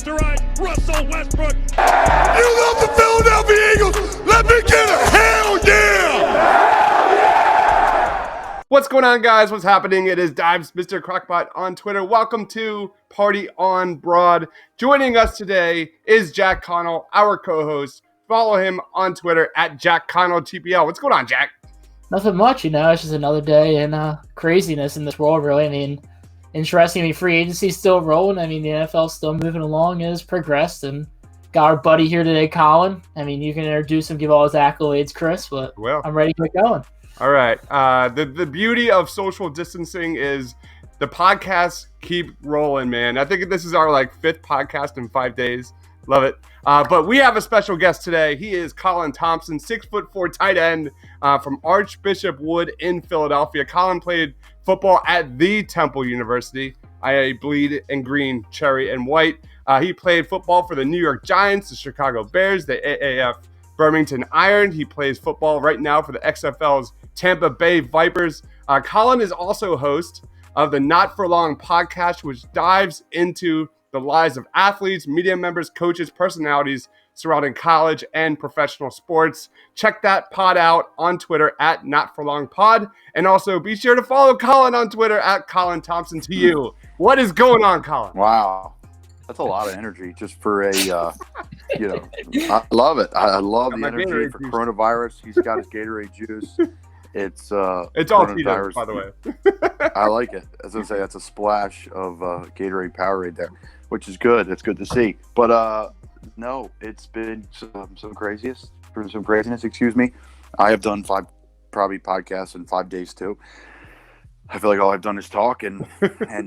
left to right. Russell Westbrook. You love the Philadelphia Eagles. Let me get a hell yeah! What's going on, guys? What's happening? It is Dives, Mr. Crockpot on Twitter. Welcome to Party on Broad. Joining us today is Jack Connell, our co-host. Follow him on Twitter at JackConnellTPL. What's going on, Jack? Nothing much, it's just another day in craziness in this world, really. I mean, interesting. Free agency's still rolling. The NFL's still moving along, it has progressed, and got our buddy here today, Colin. You can introduce him, give all his accolades, Chris, but I'm ready to get going. All right. The beauty of social distancing is the podcasts keep rolling, man. I think this is our fifth podcast in 5 days. Love it. But we have a special guest today. He is Colin Thompson, 6'4" tight end from Archbishop Wood in Philadelphia. Colin played football at the Temple University. I bleed in green, cherry, and white. He played football for the New York Giants, the Chicago Bears, the AAF Birmingham Iron. He plays football right now for the XFL's Tampa Bay Vipers. Colin is also host of the Not For Long podcast, which dives into the lives of athletes, media members, coaches, personalities surrounding college and professional sports. Check that pod out on Twitter at NotForLongPod. And also be sure to follow Colin on Twitter at Colin Thompson to you. What is going on, Colin? Wow. That's a lot of energy just for a, I love it. I love the energy for coronavirus. He's got his Gatorade juice. It's all Tito, by the way. I like it. As I say, that's a splash of Gatorade Powerade there, which is good. It's good to see. But no, it's been some craziness. Excuse me. I have done 5 probably podcasts in 5 days too. I feel like all I've done is talk and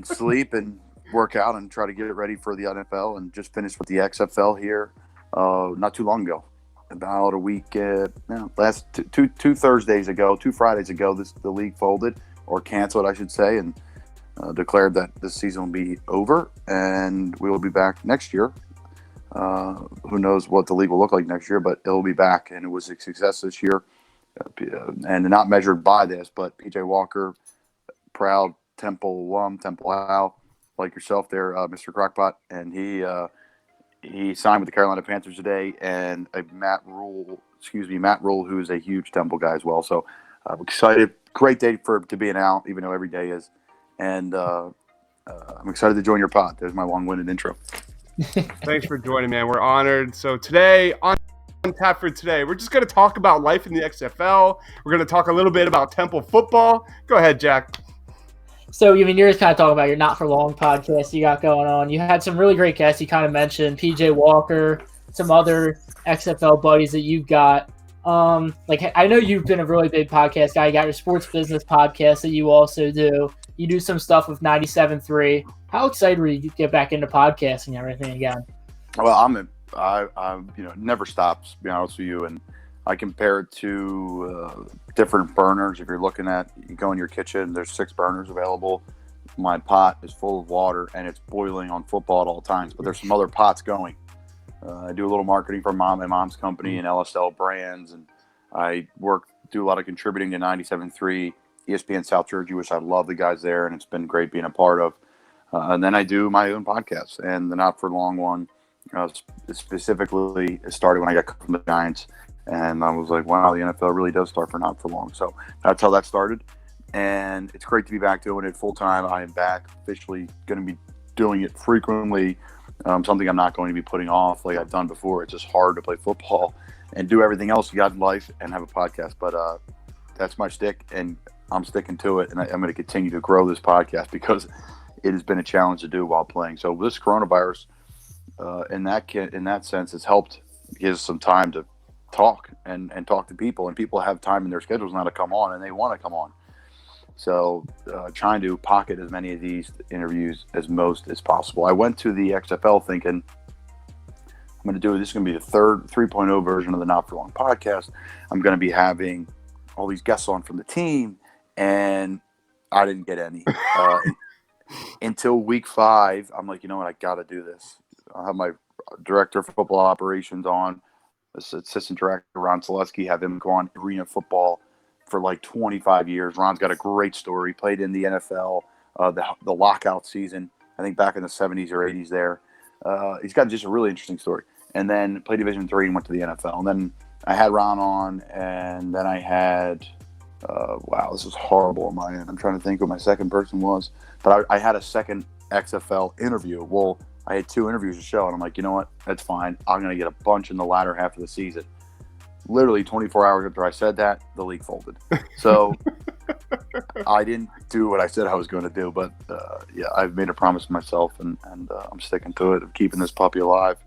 sleep and work out and try to get it ready for the NFL, and just finished with the XFL here not too long ago. About a week, last two Fridays ago, the league folded, or canceled, I should say, and declared that this season will be over and we will be back next year. Who knows what the league will look like next year, but it will be back, and it was a success this year. And not measured by this, but PJ Walker, proud Temple alum, Temple Al, like yourself there, Mr. Crockpot, and he signed with the Carolina Panthers today, and Matt Rhule, who is a huge Temple guy as well. So I'm excited. Great day to be an Al, even though every day is. And I'm excited to join your pod. There's my long-winded intro. Thanks for joining, man. We're honored. So today, on tap for today, we're just going to talk about life in the XFL. We're going to talk a little bit about Temple football. Go ahead, Jack. So, you're just kind of talking about your Not For Long podcast you got going on. You had some really great guests. You kind of mentioned PJ Walker, some other XFL buddies that you've got. I know you've been a really big podcast guy. You got your sports business podcast that you also do. You do some stuff with 97.3. How excited were you to get back into podcasting and everything again? Well, I'm never stops, to be honest with you. And I compare it to different burners. If you're looking at, you go in your kitchen, there's 6 burners available. My pot is full of water and it's boiling on football at all times, but there's some other pots going. I do a little marketing for my mom's company and LSL Brands, and I do a lot of contributing to 97.3 ESPN South Jersey, which I love the guys there, and it's been great being a part of. And then I do my own podcast, and the Not For Long one specifically started when I got cut from the Giants. And I was like, wow, the NFL really does start for Not For Long. So that's how that started. And it's great to be back doing it full time. I am back officially going to be doing it frequently. Something I'm not going to be putting off like I've done before. It's just hard to play football and do everything else you got in life and have a podcast. But that's my shtick, and I'm sticking to it. And I'm going to continue to grow this podcast because it has been a challenge to do while playing. So this coronavirus, in that sense, has helped give us some time to talk and talk to people, and people have time in their schedules now to come on, and they want to come on. So trying to pocket as many of these interviews as most as possible. I went to the XFL thinking this is going to be the third 3.0 version of the Not For Long podcast. I'm going to be having all these guests on from the team, and I didn't get any. Until week 5, I'm like, you know what, I got to do this. I'll have my director of football operations on, assistant director Ron Selesky, have him go on arena football for 25 years. Ron's got a great story. Played in the NFL, the lockout season, I think back in the 70s or 80s there. He's got just a really interesting story. And then played Division III and went to the NFL. And then I had Ron on, and then I had wow, this is horrible on my end. I'm trying to think who my second person was. But I had a second XFL interview. Well, I had 2 interviews to show, and I'm like, you know what? That's fine. I'm going to get a bunch in the latter half of the season. Literally 24 hours after I said that, the league folded. So I didn't do what I said I was going to do. But, yeah, I've made a promise to myself, and I'm sticking to it of keeping this puppy alive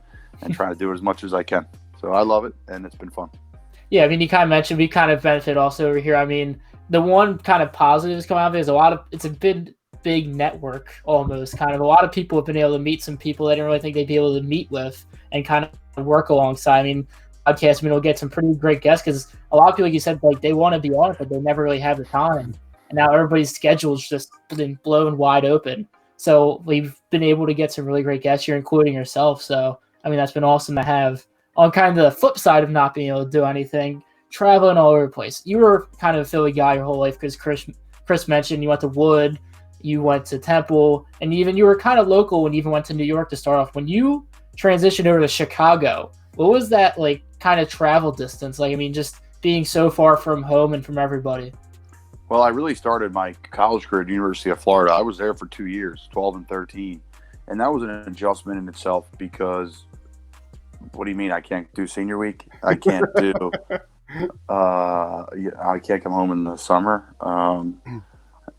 and trying to do it as much as I can. So I love it, and it's been fun. Yeah, I mean, you kind of mentioned we kind of benefit also over here. I mean, the one kind of positives come out of it is it's a big network almost. Kind of a lot of people have been able to meet some people they didn't really think they'd be able to meet with and kind of work alongside. I mean, podcast, I mean, we'll get some pretty great guests because a lot of people, like you said, like they want to be on it, but they never really have the time. And now everybody's schedule's just been blown wide open. So we've been able to get some really great guests here, including yourself. So, I mean, that's been awesome to have. On kind of the flip side of not being able to do anything, traveling all over the place. You were kind of a Philly guy your whole life because Chris mentioned you went to Wood, you went to Temple, and even you were kind of local when you even went to New York to start off. When you transitioned over to Chicago, what was that like kind of travel distance? Like, I mean, just being so far from home and from everybody. Well, I really started my college career at the University of Florida. I was there for 2 years, 12 and 13. And that was an adjustment in itself because what do you mean I can't do senior week? I can't do I can't come home in the summer.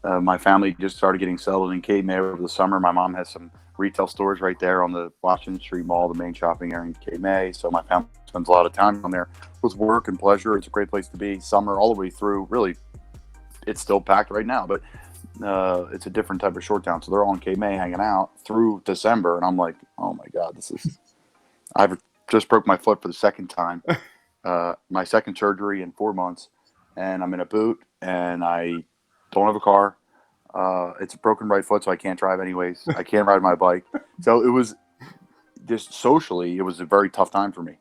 My family just started getting settled in Cape May over the summer. My mom has some retail stores right there on the Washington Street Mall, the main shopping area in Cape May. So my family spends a lot of time on there with work and pleasure. It's a great place to be. Summer all the way through. Really, it's still packed right now, but it's a different type of short town. So they're all in Cape May hanging out through December. And I'm like, oh my God, I've just broke my foot for the second time. My second surgery in 4 months, and I'm in a boot, and I don't have a car. It's a broken right foot, so I can't drive anyways. I can't ride my bike. So it was just socially, it was a very tough time for me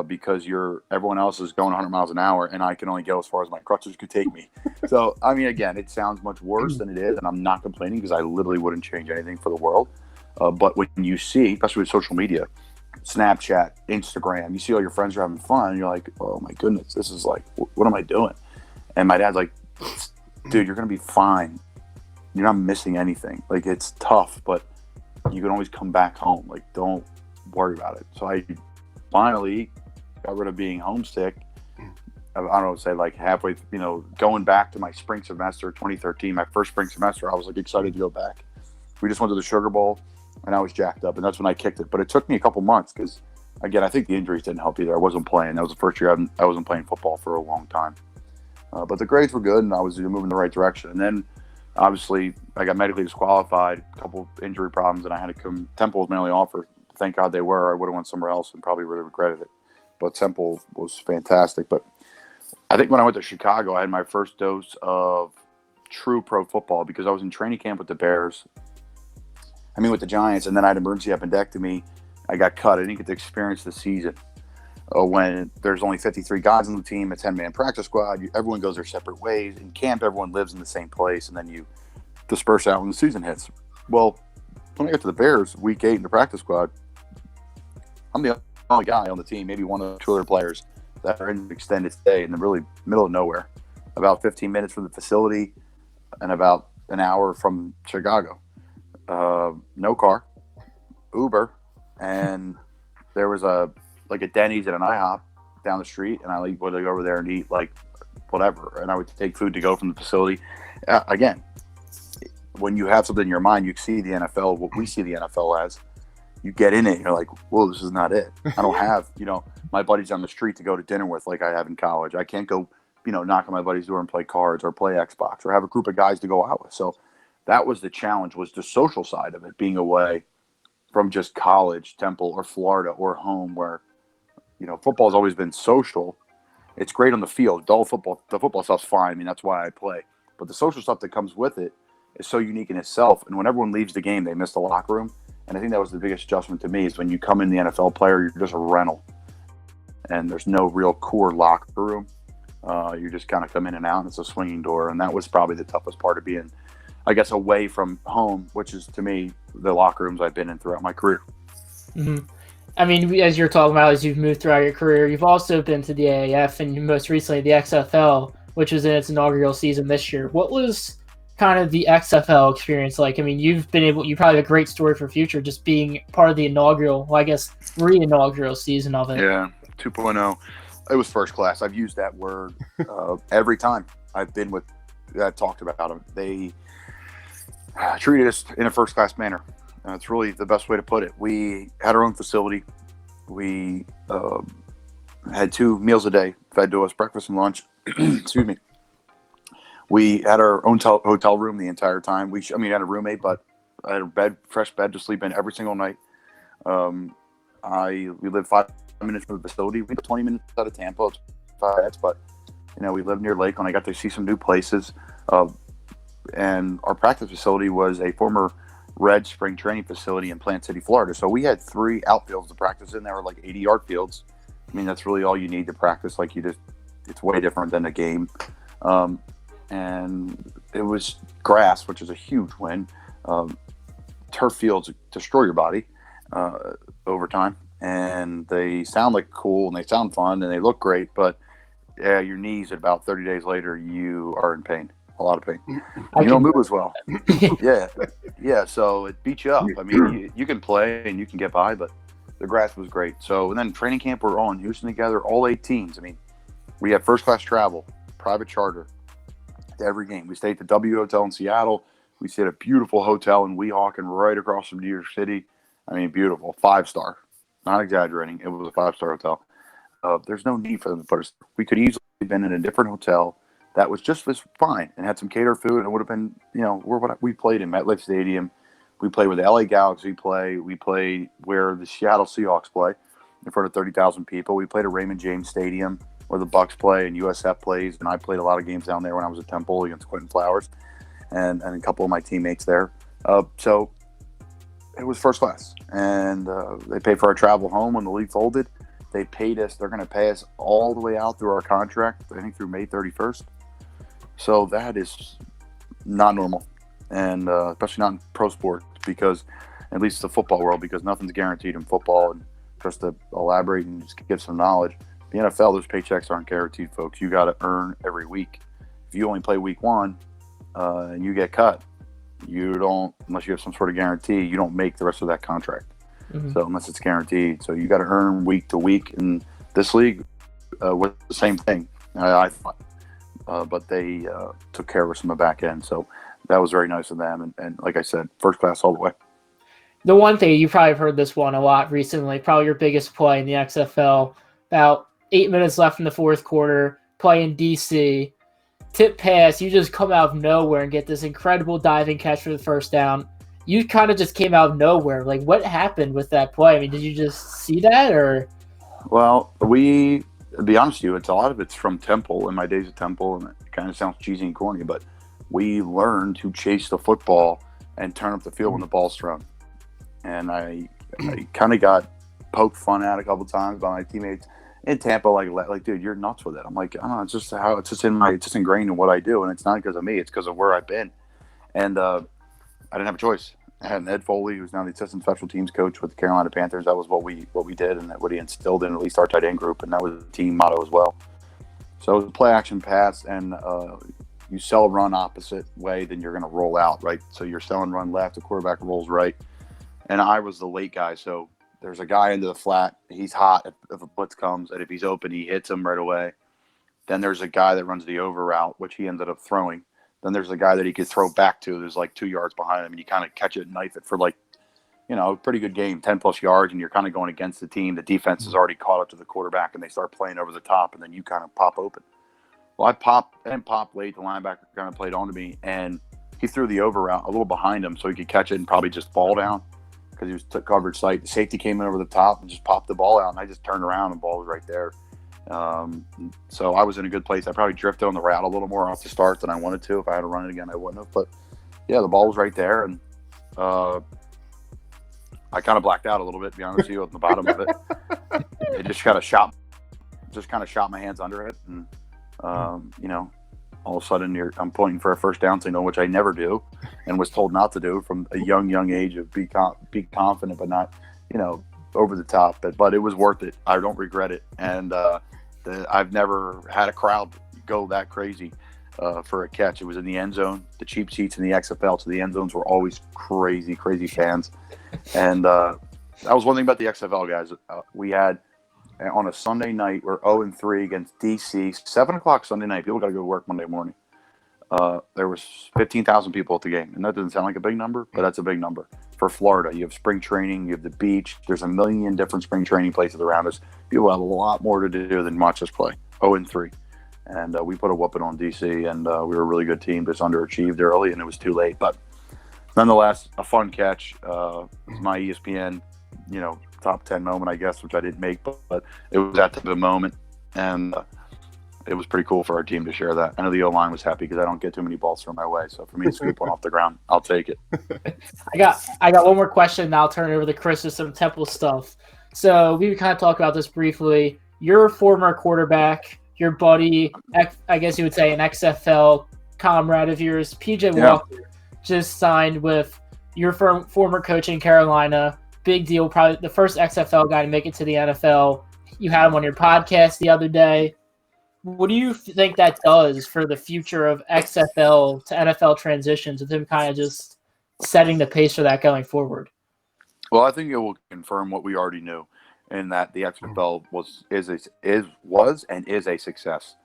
because everyone else is going 100 miles an hour, and I can only go as far as my crutches could take me. So, I mean, again, it sounds much worse than it is, and I'm not complaining because I literally wouldn't change anything for the world. But when you see, especially with social media, Snapchat, Instagram, you see all your friends are having fun, and you're like, oh my goodness, this is like, what am I doing? And my dad's like, dude, you're going to be fine. You're not missing anything. Like, it's tough, but you can always come back home. Like, don't worry about it. So I finally got rid of being homesick. I don't know, say like halfway, going back to my spring semester, 2013, my first spring semester, I was like excited to go back. We just went to the Sugar Bowl, and I was jacked up, and that's when I kicked it. But it took me a couple months because, again, I think the injuries didn't help either. I wasn't playing. That was the first year I wasn't playing football for a long time. But the grades were good, and I was moving in the right direction. And then, obviously, I got medically disqualified, a couple injury problems, and I had to come. Temple was my only offer. Thank God they were. I would have went somewhere else and probably really regretted it. But Temple was fantastic. But I think when I went to Chicago, I had my first dose of true pro football because I was in training camp with the Bears. With the Giants, and then I had emergency appendectomy. I got cut. I didn't get to experience the season. When there's only 53 guys on the team, a 10-man practice squad, everyone goes their separate ways. In camp, everyone lives in the same place, and then you disperse out when the season hits. Well, when I got to the Bears, week 8 in the practice squad, I'm the only guy on the team, maybe one of 2 other players that are in an extended stay in the really middle of nowhere, about 15 minutes from the facility and about an hour from Chicago. No car, Uber, and there was a Denny's and an IHOP down the street, and I would go over there and eat like whatever, and I would take food to go from the facility. Again, when you have something in your mind, you see the NFL, what we see the NFL as. You get in it, and you're like, whoa, this is not it. I don't have, my buddies on the street to go to dinner with like I have in college. I can't go, knock on my buddy's door and play cards or play Xbox or have a group of guys to go out with. So that was the challenge, was the social side of it, being away from just college, Temple, or Florida, or home where, football has always been social. It's great on the field. The football stuff's fine. That's why I play. But the social stuff that comes with it is so unique in itself. And when everyone leaves the game, they miss the locker room. And I think that was the biggest adjustment to me is when you come in the NFL player, you're just a rental. And there's no real core locker room. You just kind of come in and out, and it's a swinging door. And that was probably the toughest part of being, I guess, away from home, which is, to me, the locker rooms I've been in throughout my career. Mhm. I mean, as you're talking about, as you've moved throughout your career, you've also been to the AAF and most recently the XFL, which was in its inaugural season this year. What was kind of the XFL experience like? I mean, you probably have a great story for future just being part of the inaugural, well, I guess, re-inaugural season of it. Yeah, 2.0. It was first class. I've used that word every time I've been with talked about them. They treated us in a first class manner. It's really the best way to put it. We had our own facility. We had 2 meals a day fed to us, breakfast and lunch. Excuse me. We had our own hotel room the entire time. I had a roommate, but I had a fresh bed to sleep in every single night. We lived 5 minutes from the facility. We lived 20 minutes out of Tampa. It's 5 minutes, but we lived near Lakeland. I got to see some new places. And our practice facility was a former Red spring training facility in Plant City, Florida. So we had 3 outfields to practice in. There were like 80-yard fields. I mean, that's really all you need to practice. It's way different than a game. And it was grass, which is a huge win. Turf fields destroy your body over time. And they sound like cool and they sound fun and they look great. But your knees, about 30 days later, you are in pain. A lot of pain. You don't move as well. Yeah. So it beats you up. I mean, you can play and you can get by, but the grass was great. So, and then training camp, we're all in Houston together, all 8 teams. I mean, we had first class travel, private charter to every game. We stayed at the W Hotel in Seattle. We stayed at a beautiful hotel in Weehawken, right across from New York City. I mean, beautiful, 5-star. Not exaggerating. It was a 5-star hotel. There's no need for them to put us. We could easily have been in a different hotel that was just as fine and had some catered food, and it would have been, we played in MetLife Stadium. We played where the LA Galaxy play. We played where the Seattle Seahawks play in front of 30,000 people. We played at Raymond James Stadium where the Bucks play and USF plays, and I played a lot of games down there when I was at Temple against Quentin Flowers and a couple of my teammates there. So it was first class, and they paid for our travel home when the league folded. They paid us. They're going to pay us all the way out through our contract, I think through May 31st. So that is not normal, and especially not in pro sports, because at least the football world, because nothing's guaranteed in football. And just to elaborate and just give some knowledge, the NFL, those paychecks aren't guaranteed, folks. You got to earn every week. If you only play week 1 and you get cut, you don't, unless you have some sort of guarantee, you don't make the rest of that contract. Mm-hmm. So unless it's guaranteed, so you got to earn week to week. And this league was the same thing, I thought. But they took care of us on the back end. So that was very nice of them. And like I said, first class all the way. The one thing, you probably have heard this one a lot recently, probably your biggest play in the XFL, about 8 minutes left in the fourth quarter, play in DC, tip pass, you just come out of nowhere and get this incredible diving catch for the first down. You kind of just came out of nowhere. Like, what happened with that play? I mean, did you just see that, or? Well, to be honest with you, a lot of it's from Temple, in my days at Temple, and it kind of sounds cheesy and corny, but we learned to chase the football and turn up the field when the ball's thrown. And I kind of got poked fun at a couple times by my teammates in Tampa, like, dude, you're nuts with it. I'm like, I don't know, it's just ingrained in what I do, and it's not because of me, it's because of where I've been. And I didn't have a choice. I had Ed Foley, who's now the assistant special teams coach with the Carolina Panthers. That was what we did, and what he instilled in at least our tight end group, and that was the team motto as well. So it was a play action pass, and you sell run opposite way, then you're going to roll out, right? So you're selling run left, the quarterback rolls right, and I was the late guy. So there's a guy into the flat. He's hot if a blitz comes, and if he's open, he hits him right away. Then there's a guy that runs the over route, which he ended up throwing. Then there's a guy that he could throw back to. There's like 2 yards behind him, and you kind of catch it and knife it for a pretty good game, 10-plus yards, and you're kind of going against the team. The defense has already caught up to the quarterback, and they start playing over the top, and then you kind of pop open. Well, I popped late. The linebacker kind of played onto me, and he threw the over route a little behind him so he could catch it and probably just fall down because he was coverage sight. The safety came in over the top and just popped the ball out, and I just turned around, and the ball was right there. So I was in a good place. I probably drifted on the route a little more off the start than I wanted to. If I had to run it again, I wouldn't have. But yeah, the ball was right there, and I kind of blacked out a little bit, to be honest with you, at the bottom of it. It just kind of shot my hands under it, and all of a sudden I'm pointing for a first down signal, which I never do, and was told not to do from a young age of be confident, but not, over the top, but it was worth it. I don't regret it, and I've never had a crowd go that crazy for a catch. It was in the end zone. The cheap seats in the XFL to the end zones were always crazy fans, and that was one thing about the XFL guys. We had on a Sunday night, we're 0-3 against DC, 7:00 Sunday night. People got to go to work Monday morning. There was 15,000 people at the game, and that doesn't sound like a big number, but that's a big number. For Florida, you have spring training, you have the beach. There's a million different spring training places around us. People have a lot more to do than watch us play. 0-3, and we put a whooping on DC, and we were a really good team. Just underachieved early, and it was too late. But nonetheless, a fun catch. My ESPN, top 10 moment, I guess, which I didn't make, but it was that type of moment, and it was pretty cool for our team to share that. I know the O-line was happy because I don't get too many balls thrown my way. So for me to scoop one off the ground, I'll take it. I got one more question, and I'll turn it over to Chris with some Temple stuff. So we kind of talked about this briefly. Your former quarterback, your buddy, I guess you would say an XFL comrade of yours, PJ Walker, just signed with your former coach in Carolina. Big deal, probably the first XFL guy to make it to the NFL. You had him on your podcast the other day. What do you think that does for the future of XFL to NFL transitions, with him kind of just setting the pace for that going forward? Well, I think it will confirm what we already knew, in that the XFL was and is a success.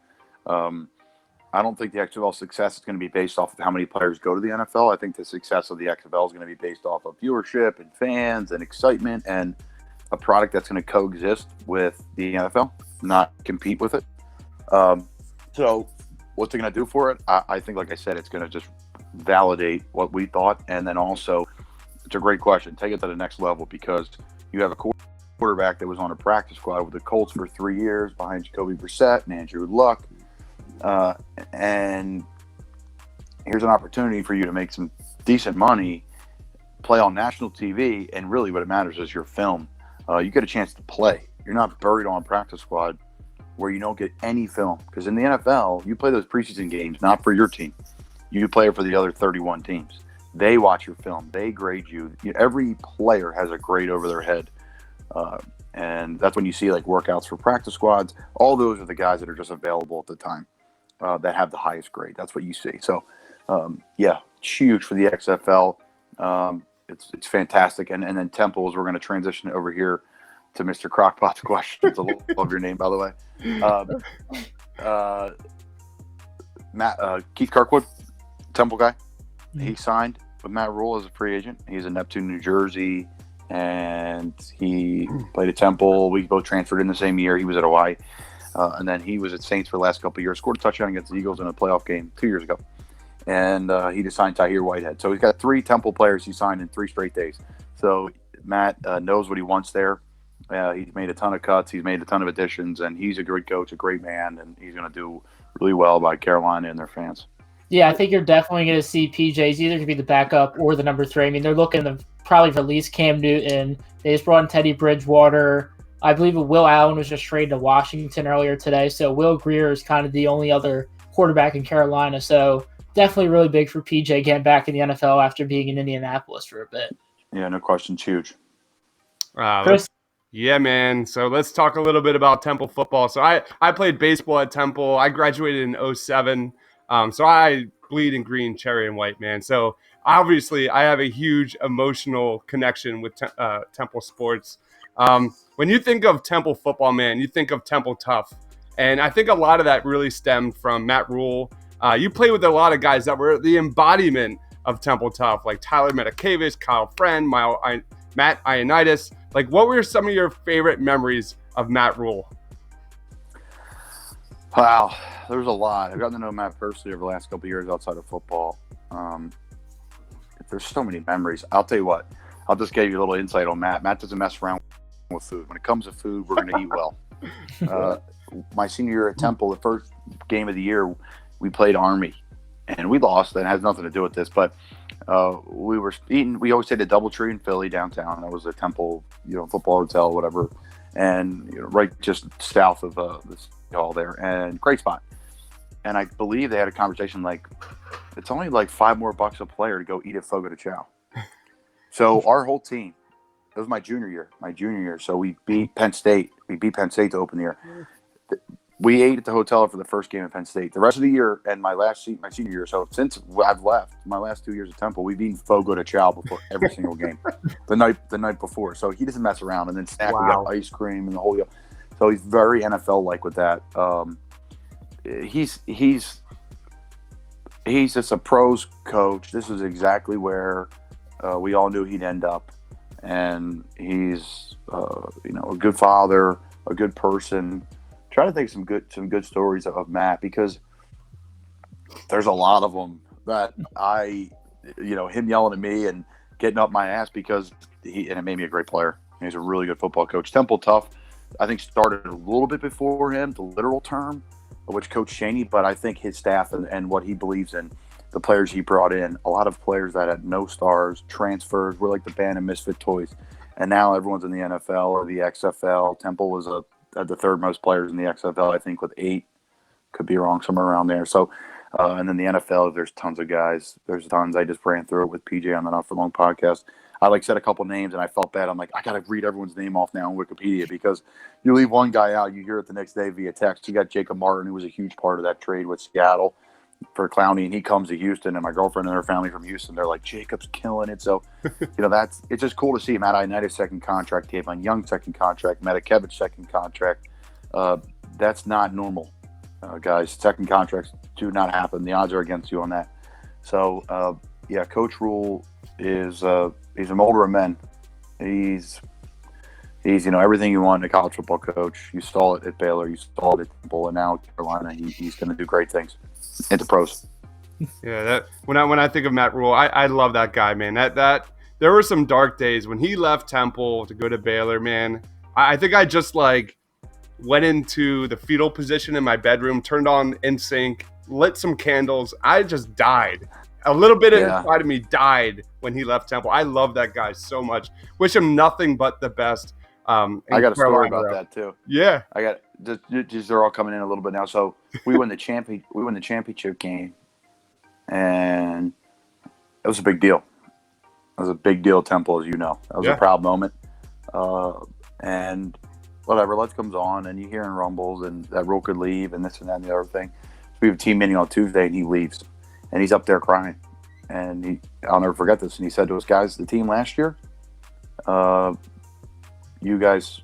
I don't think the XFL success is going to be based off of how many players go to the NFL. I think the success of the XFL is going to be based off of viewership and fans and excitement and a product that's going to coexist with the NFL, not compete with it. So what's it going to do for it? I think, like I said, it's going to just validate what we thought. And then also, it's a great question. Take it to the next level, because you have a quarterback that was on a practice squad with the Colts for 3 years behind Jacoby Brissett and Andrew Luck. And here's an opportunity for you to make some decent money, play on national TV, and really what it matters is your film. You get a chance to play. You're not buried on a practice squad where you don't get any film. Because in the NFL, you play those preseason games not for your team. You play it for the other 31 teams. They watch your film. They grade you. Every player has a grade over their head. And that's when you see like workouts for practice squads. All those are the guys that are just available at the time that have the highest grade. That's what you see. So, yeah, it's huge for the XFL. It's fantastic. And then Temple, as we're going to transition over here to Mr. Crockpot's questions. I love your name, by the way. Keith Kirkwood, Temple guy. He signed with Matt Rhule as a free agent. He's in Neptune, New Jersey, and he played at Temple. We both transferred in the same year. He was at Hawaii. And then he was at Saints for the last couple of years. Scored a touchdown against the Eagles in a playoff game 2 years ago. And he just signed Tahir Whitehead. So he's got 3 Temple players he signed in 3 straight days. So Matt knows what he wants there. He's made a ton of cuts. He's made a ton of additions. And he's a great coach, a great man. And he's going to do really well by Carolina and their fans. Yeah, I think you're definitely going to see PJ's either to be the backup or the number 3. I mean, they're looking to probably release Cam Newton. They just brought in Teddy Bridgewater. I believe Will Allen was just traded to Washington earlier today. So Will Grier is kind of the only other quarterback in Carolina. So definitely really big for PJ getting back in the NFL after being in Indianapolis for a bit. Yeah, no question. It's huge. Chris? Yeah, man. So let's talk a little bit about Temple football. So I played baseball at Temple. I graduated in 2007. So I bleed in green, cherry, and white, man. So obviously I have a huge emotional connection with Temple sports. When you think of Temple football, man, you think of Temple tough. And I think a lot of that really stemmed from Matt Rhule. You played with a lot of guys that were the embodiment of Temple tough, like Tyler Metakavis, Kyle Friend, Matt Ioannidis. Like, what were some of your favorite memories of Matt Rhule? Wow, there's a lot. I've gotten to know Matt personally over the last couple of years outside of football. There's so many memories. I'll tell you what. I'll just give you a little insight on Matt. Matt doesn't mess around with food. When it comes to food, we're going to eat well. My senior year at Temple, the first game of the year, we played Army, and we lost. That has nothing to do with this, but we were eating. We always stayed at DoubleTree in Philly downtown. That was a Temple, football hotel, whatever, and right just south of this hall there, and great spot. And I believe they had a conversation like, it's only like $5 more a player to go eat at Fogo de Chao. So our whole team It was my junior year. So we beat Penn State. We beat Penn State to open the year. We ate at the hotel for the first game at Penn State. The rest of the year and my senior year. So since I've left, my last 2 years at Temple, we've eaten fogo de chao before every single game. The night before. So he doesn't mess around. And then snack, we got ice cream and the whole deal. So he's very NFL-like with that. He's just a pros coach. This is exactly where we all knew he'd end up. And he's a good father, a good person. Trying to think some good stories of Matt, because there's a lot of them that him yelling at me and getting up my ass because it made me a great player. He's a really good football coach. Temple Tough, I think, started a little bit before him, the literal term, which Coach Chaney, but I think his staff and what he believes in, the players he brought in, a lot of players that had no stars, transfers, were like the band of misfit toys. And now everyone's in the NFL or the XFL. Temple was the third most players in the XFL, I think, with 8. Could be wrong, somewhere around there. So, and then the NFL, there's tons of guys. There's tons. I just ran through it with PJ on the Not For Long podcast. I said a couple names and I felt bad. I'm like, I got to read everyone's name off now on Wikipedia, because you leave one guy out, you hear it the next day via text. You got Jacob Martin, who was a huge part of that trade with Seattle for Clowney, and he comes to Houston, and my girlfriend and her family from Houston, they're like, Jacob's killing it. So, it's just cool to see Matt Ioannidis second contract, Tavon Young second contract, Matakevich second contract. That's not normal, guys. Second contracts do not happen. The odds are against you on that. So, Coach Rhule is he's a molder of men. He's everything you want in a college football coach. You saw it at Baylor, you saw it at Temple, and now Carolina. He's going to do great things into pros. Yeah, when I think of Matt Rhule, I love that guy, man. That there were some dark days when he left Temple to go to Baylor, man. I think I just went into the fetal position in my bedroom, turned on NSYNC, lit some candles. I just died. A little bit inside of me died when he left Temple. I love that guy so much. Wish him nothing but the best. I got a story about that too. Yeah, I got just they're all coming in a little bit now. So we won the championship game, and it was a big deal. It was a big deal at Temple, as you know. That was a proud moment. And whatever, lights comes on, and you hearing rumbles, and that Rhule could leave, and this and that and the other thing. So we have a team meeting on Tuesday, and he leaves, and he's up there crying, and I'll never forget this. And he said to us, guys, the team last year, you guys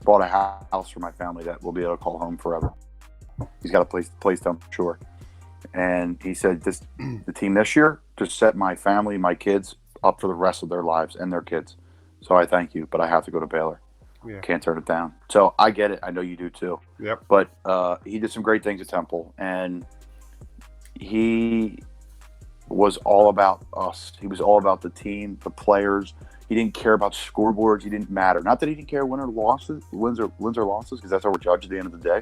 bought a house for my family that we'll be able to call home forever. He's got a place down shore. And he said, the team this year just set my family, my kids up for the rest of their lives and their kids. So I thank you, but I have to go to Baylor. Yeah. Can't turn it down. So I get it. I know you do too. Yep. But he did some great things at Temple, and he was all about us. He was all about the team, the players. He didn't care about scoreboards. He didn't matter. Not that he didn't care wins or losses, because that's how we're judged at the end of the day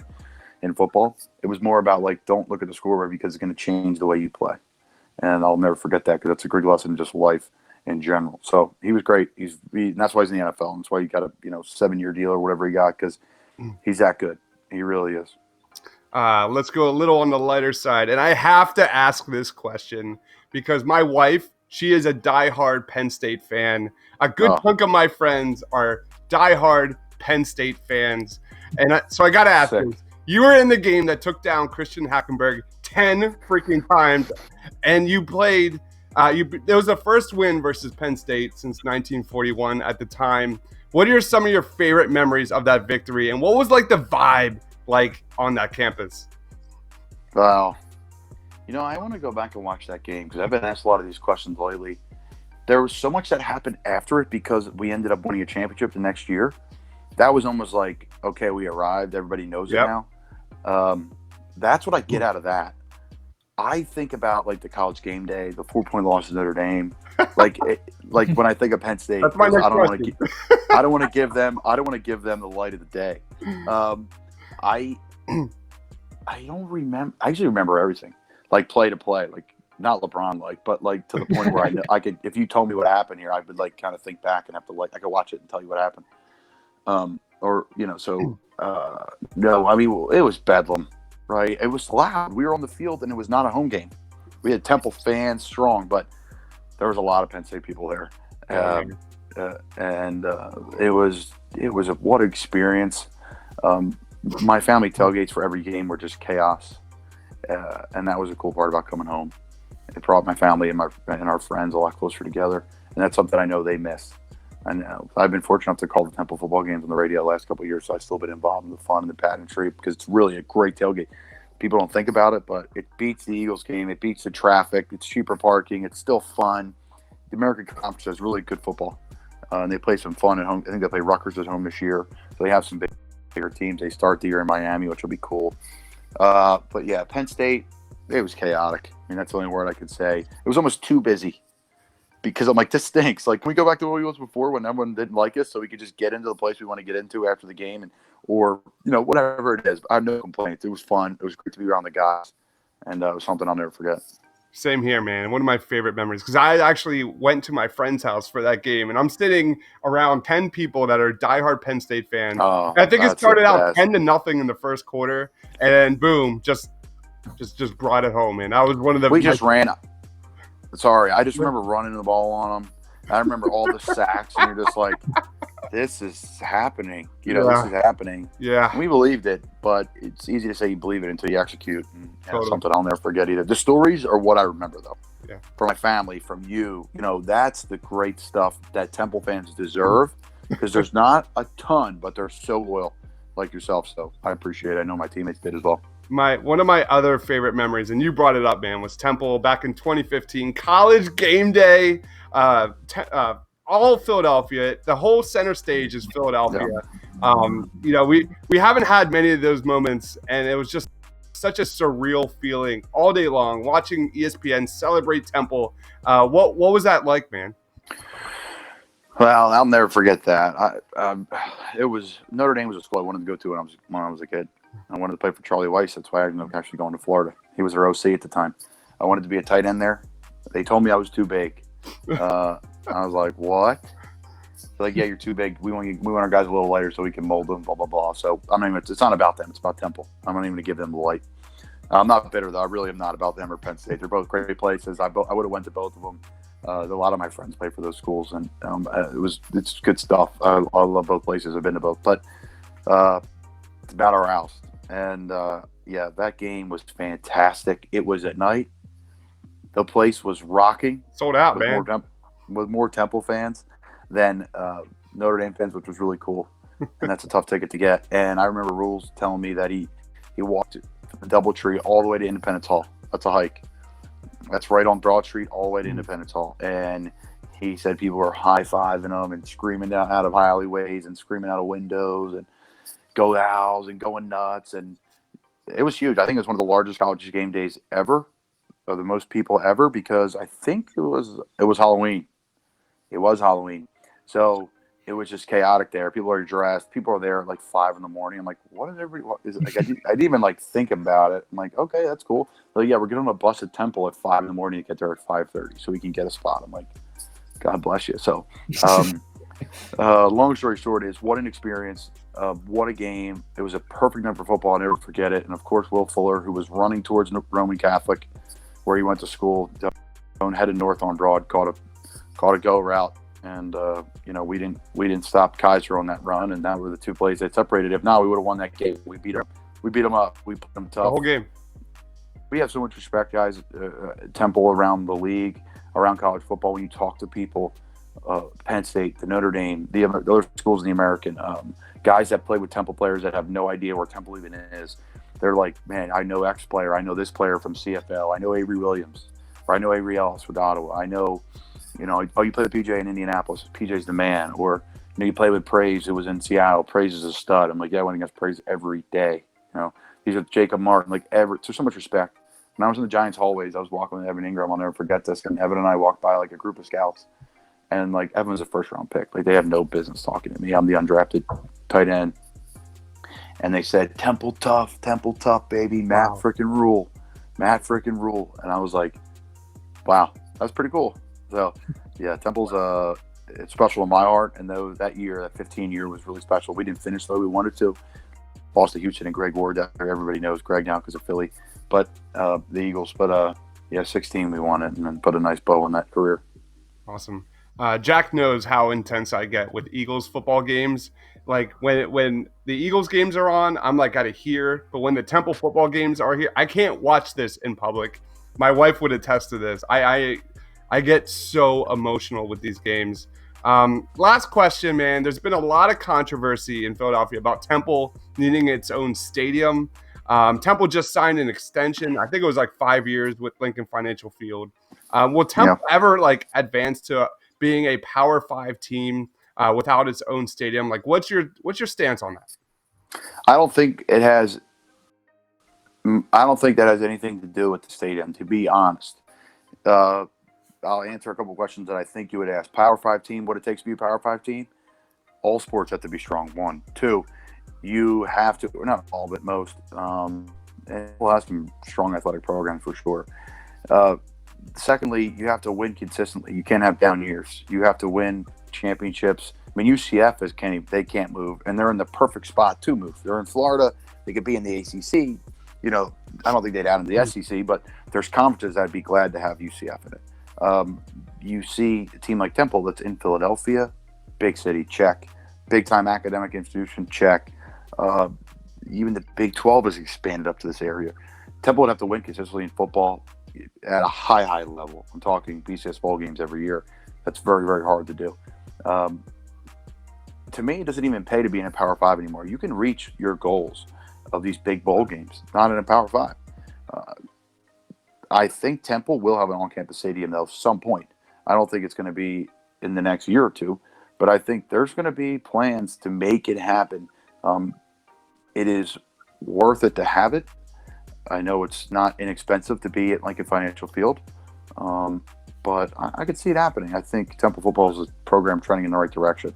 in football. It was more about don't look at the scoreboard, because it's going to change the way you play. And I'll never forget that, because that's a great lesson in just life in general. So he was great. And that's why he's in the NFL. And that's why you got a 7-year deal or whatever he got, because he's that good. He really is. Let's go a little on the lighter side. And I have to ask this question because my wife, she is a diehard Penn State fan. A good chunk of my friends are diehard Penn State fans. And so I got to ask you, you were in the game that took down Christian Hackenberg 10 freaking times, and you played it was the first win versus Penn State since 1941 at the time. What are some of your favorite memories of that victory, and what was the vibe on that campus? Wow. I want to go back and watch that game, because I've been asked a lot of these questions lately. There was so much that happened after it, because we ended up winning a championship the next year. That was almost okay, we arrived. Everybody knows it now. That's what I get out of that. I think about the College Gameday, the 4-point loss to Notre Dame. When I think of Penn State, that's my next question. I don't want to give them the light of the day. I don't remember. I actually remember everything, play to play, not LeBron but to the point where I could, if you told me what happened here, I would kind of think back and have to I could watch it and tell you what happened. No, I mean, it was bedlam, right? It was loud. We were on the field, and it was not a home game. We had Temple fans strong, but there was a lot of Penn State people there. man. It was what an experience. My family tailgates for every game were just chaos, and that was a cool part about coming home. It brought my family and our friends a lot closer together, and that's something I know they miss. I know I've been fortunate enough to call the Temple football games on the radio the last couple of years, so I've still been involved in the fun and the pageantry because it's really a great tailgate. People don't think about it, but it beats the Eagles game. It beats the traffic. It's cheaper parking. It's still fun. The American Conference has really good football, and they play some fun at home. I think they play Rutgers at home this year, so they have some bigger teams. They start the year in Miami, which will be cool. But yeah, Penn State, it was chaotic. I mean, that's the only word I could say. It was almost too busy. Because I'm like, this stinks. Like, can we go back to what we was before when everyone didn't like us so we could just get into the place we want to get into after the game or whatever it is. I have no complaints. It was fun. It was great to be around the guys. And it was something I'll never forget. Same here, man. One of my favorite memories because I actually went to my friend's house for that game, and I'm sitting around 10 people that are diehard Penn State fans. Oh, I think it started out 10-0 in the first quarter, and then boom, just brought it home, man. That was one of the. We just ran up. Sorry, I just remember running the ball on them. I remember all the sacks, and you're just like, this is happening. This is happening. Yeah. And we believed it, but it's easy to say you believe it until you execute. And it's something I'll never forget either. The stories are what I remember, though. Yeah. From my family, from you. That's the great stuff that Temple fans deserve because there's not a ton, but they're so loyal like yourself. So I appreciate it. I know my teammates did as well. One of my other favorite memories, and you brought it up, man, was Temple back in 2015. College game day, all Philadelphia. The whole center stage is Philadelphia. Yeah. We haven't had many of those moments, and it was just such a surreal feeling all day long watching ESPN celebrate Temple. What was that like, man? Well, I'll never forget that. It was Notre Dame was a school I wanted to go to when I was a kid. I wanted to play for Charlie Weiss. That's why I ended up actually going to Florida. He was their OC at the time. I wanted to be a tight end there. They told me I was too big. I was like, what? They're like, yeah, you're too big. We want our guys a little lighter so we can mold them, blah, blah, blah. So it's not about them. It's about Temple. I'm not even going to give them the light. I'm not bitter, though. I really am not about them or Penn State. They're both great places. I would have went to both of them. A lot of my friends play for those schools, and it's good stuff. I love both places. I've been to both. But it's about our house. And, that game was fantastic. It was at night. The place was rocking. Sold out, man. With more Temple fans than Notre Dame fans, which was really cool. And that's a tough ticket to get. And I remember Rhule's telling me that he walked the DoubleTree all the way to Independence Hall. That's a hike. That's right on Broad Street all the way to Independence Hall. And he said people were high-fiving them and screaming out of alleyways and screaming out of windows and go Owls and going nuts. And it was huge. I think it was one of the largest college game days ever, or the most people ever, because I think it was Halloween. It was Halloween. So it was just chaotic there. People are dressed. People are there at like 5 in the morning. I'm like, what is everybody? What is it? Like, I didn't even like think about it. I'm like, okay, that's cool. But yeah, we're giving them a bus at Temple at 5 in the morning to get there at 5:30 so we can get a spot. I'm like, God bless you. So, long story short is what an experience. What a game. It was a perfect night for football. I'll never forget it. And of course, Will Fuller, who was running towards Roman Catholic, where he went to school, headed north on Broad, caught a go route. And, we didn't stop Kaiser on that run. And that were the two plays that separated. If not, we would have won that game. We beat them up. We put them tough. The whole game. We have so much respect, guys, Temple, around the league, around college football. When you talk to people, Penn State, the Notre Dame, the other schools in the American, guys that play with Temple players that have no idea where Temple even is. They're like, man, I know X player. I know this player from CFL. I know Avery Williams. Or I know Avery Ellis with Ottawa. I know, you play with PJ in Indianapolis. PJ's the man. Or, you play with Praise, who was in Seattle. Praise is a stud. I'm like, yeah, I went against Praise every day. He's with Jacob Martin. Like, there's so much respect. When I was in the Giants hallways, I was walking with Evan Ingram. I'll never forget this. And Evan and I walked by like a group of scouts. And like, Evan was a first-round pick. Like, they have no business talking to me. I'm the undrafted tight end. And they said, Temple tough, baby. Matt freaking Rhule. And I was like, wow, that's pretty cool. So, yeah, Temple's it's special in my heart. And though that 15 year was really special. We didn't finish the way we wanted to. Lost to Houston and Greg Ward. Everybody knows Greg now because of Philly. But the Eagles. But, 16 we won it and then put a nice bow on that career. Awesome. Jack knows how intense I get with Eagles football games. Like when the Eagles games are on, I'm like out of here. But when the Temple football games are here, I can't watch this in public. My wife would attest to this. I get so emotional with these games. Last question, man. There's been a lot of controversy in Philadelphia about Temple needing its own stadium. Temple just signed an extension. I think it was like 5 years with Lincoln Financial Field. Will Temple ever like advance to being a Power 5 team without its own stadium? Like, what's your stance on that? I don't think it has. I don't think that has anything to do with the stadium. To be honest, I'll answer a couple questions that I think you would ask. Power 5 team, what it takes to be a Power 5 team? All sports have to be strong. 1, 2, you have to. Not all, but most. And we'll have some strong athletic programs for sure. Secondly, you have to win consistently. You can't have down years. You have to win championships. I mean, UCF they can't move, and they're in the perfect spot to move. They're in Florida. They could be in the ACC. You know, I don't think they'd add in the SEC, but there's conferences I'd be glad to have UCF in it. You see a team like Temple that's in Philadelphia, big city, check. Big-time academic institution, check. Even the Big 12 has expanded up to this area. Temple would have to win consistently in football at a high level. I'm talking BCS bowl games every year. That's very, very hard to do. To me, it doesn't even pay to be in a Power 5 anymore. You can reach your goals of these big bowl games, not in a Power 5. I think Temple will have an on-campus stadium, though, at some point. I don't think it's going to be in the next year or two, but I think there's going to be plans to make it happen. It is worth it to have it. I know it's not inexpensive to be at Lincoln Financial Field, but I could see it happening. I think Temple football is a program trending in the right direction.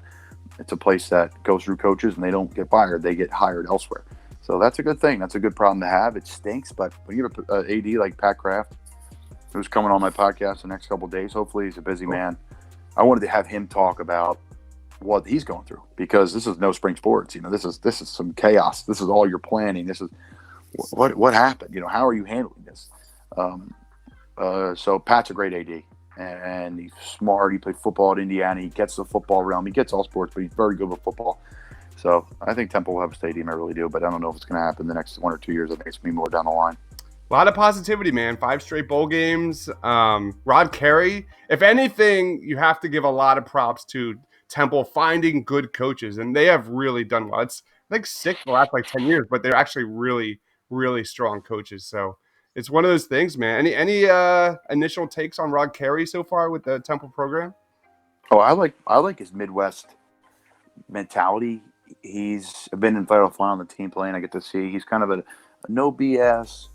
It's a place that goes through coaches and they don't get fired. They get hired elsewhere. So that's a good thing. That's a good problem to have. It stinks, but when you have an AD like Pat Kraft, who's coming on my podcast the next couple of days, hopefully he's a busy man. I wanted to have him talk about what he's going through, because this is no spring sports. You know, this is some chaos. This is all your planning. This is what happened. You know, how are you handling this? So Pat's a great AD, and he's smart. He played football at Indiana. He gets the football realm. He gets all sports, but he's very good with football. So I think Temple will have a stadium. I really do, but I don't know if it's going to happen the next 1 or 2 years. I think it's going to be more down the line. A lot of positivity, man. 5 straight bowl games. Rod Carey, if anything, you have to give a lot of props to Temple finding good coaches, and they have really done well. It's, I think, 6 the last 10 years, but they're actually really, really strong coaches. So it's one of those things, man. Any initial takes on Rod Carey so far with the Temple program? Oh, I like his Midwest mentality. He's been invited to fly on the team plane. I get to see. He's kind of a no BS,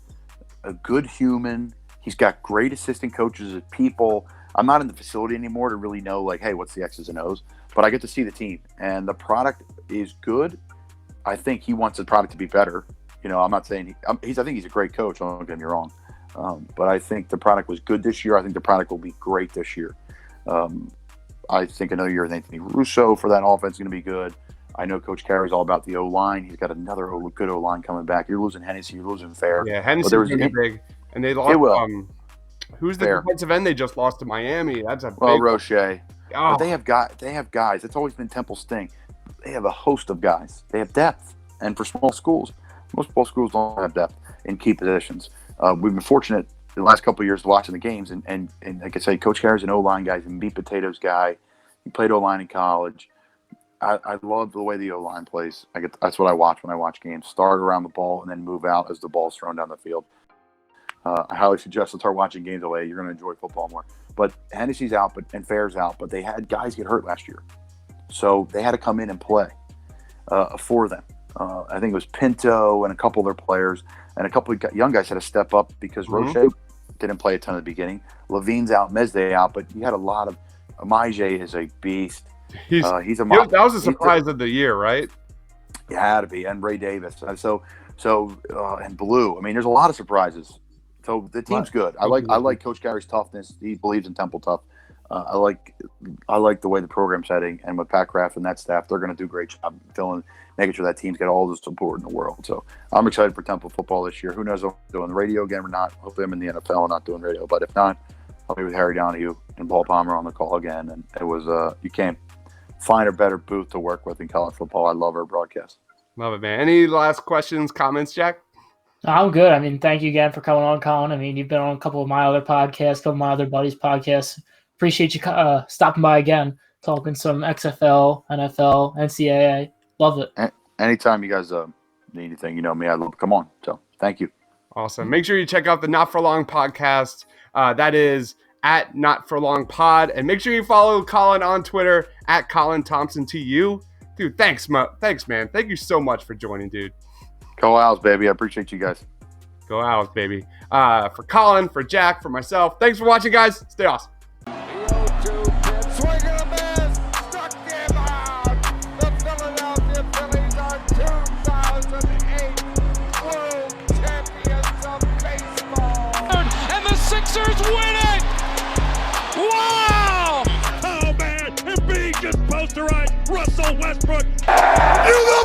a good human. He's got great assistant coaches and people. I'm not in the facility anymore to really know, like, hey, what's the X's and O's? But I get to see the team, and the product is good. I think he wants the product to be better. You know, I'm not saying I think he's a great coach. Don't get me wrong, but I think the product was good this year. I think the product will be great this year. I think another year with Anthony Russo for that offense is going to be good. I know Coach Carey's all about the O-line. He's got another good O-line coming back. You're losing Hennessy. You're losing Fair. Yeah, Hennessy's going to be big. And they lost who's the Fair. defensive end they just lost to Miami? That's a big Roche. Oh. But they have guys. It's always been Temple's thing. They have a host of guys. They have depth. And for small schools, most small schools don't have depth in key positions. We've been fortunate the last couple of years watching the games. And like I say, Coach Carey's an O-line guy. He's a meat potatoes guy. He played O-line in college. I love the way the O-line plays. That's what I watch when I watch games. Start around the ball and then move out as the ball's thrown down the field. I highly suggest to start watching games away. You're going to enjoy football more. But Hennessy's out, and Fair's out. But they had guys get hurt last year, so they had to come in and play for them. I think it was Pinto and a couple of their players, and a couple of young guys had to step up because Roche didn't play a ton at the beginning. Levine's out, Mesday out, but you had a lot of. Amaje is a beast. He's a that was a surprise of the year, right? It had to be, and Ray Davis. So and Blue. I mean, there's a lot of surprises. So the team's good. I like Coach Carey's toughness. He believes in Temple tough. I like the way the program's heading, and with Pat Kraft and that staff, they're going to do a great job making sure that team's got all the support in the world. So I'm excited for Temple football this year. Who knows if I'm doing the radio again or not? Hopefully I'm in the NFL and not doing radio. But if not, I'll be with Harry Donahue and Paul Palmer on the call again. And it was you can't find a better booth to work with in college football. I love our broadcast. Love it, man. Any last questions, comments, Jack? I'm good. I mean, thank you again for coming on, Colin. I mean, you've been on a couple of my other podcasts, a couple of my other buddies' podcasts. Appreciate you stopping by again, talking some XFL, NFL, NCAA. Love it. Anytime you guys need anything, you know me, I'd love to come on. So thank you. Awesome. Make sure you check out the Not For Long podcast. That is at Not For Long Pod. And make sure you follow Colin on Twitter at Colin Thompson TU. Dude, thanks, man. Thank you so much for joining, dude. Go Owls, baby. I appreciate you guys. Go Owls, baby. For Colin, for Jack, for myself. Thanks for watching, guys. Stay awesome. Sixers win it! Wow! Oh, man, and being just posterized Russell Westbrook. You know